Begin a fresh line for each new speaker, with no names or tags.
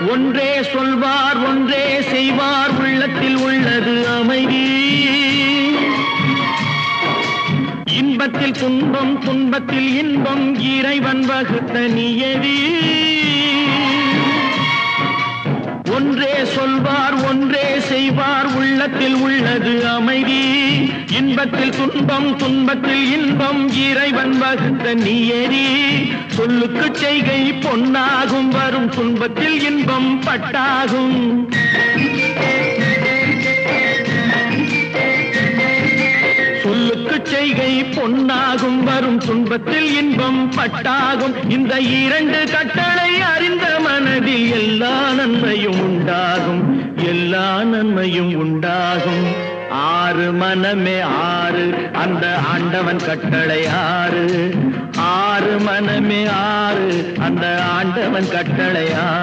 ஒன்றே சொல்வார் ஒன்றே செய்வார் உள்ளத்தில் உள்ளது அமைதி. இன்பத்தில் துன்பம் துன்பத்தில் இன்பம் இறைவன் வகுத்த நியதி. ஒன்றே சொல்வார் ஒன்றே செய்வார் உள்ளத்தில் உள்ளது அமைதி. இன்பத்தில் துன்பம் துன்பத்தில் இன்பம் இறைவன் வகுத்த நியதி. சொல்லுக்கு செய்கை பொன்னாகும் வரும் துன்பத்தில் இன்பம் பட்டாகும். சொல்லுக்கு செய்கை பொன்னாகும் வரும் துன்பத்தில் இன்பம் பட்டாகும். இந்த இரண்டு கட்டளை அறிந்த மனதில் எல்லா நன்மையும் உண்டாகும், எல்லா நன்மையும் உண்டாகும். ஆறு மனமே ஆறு, அந்த ஆண்டவன் கட்டளை ஆறு. ஆறு மனமே ஆறு, அந்த ஆண்டவன் கட்டளை ஆறு.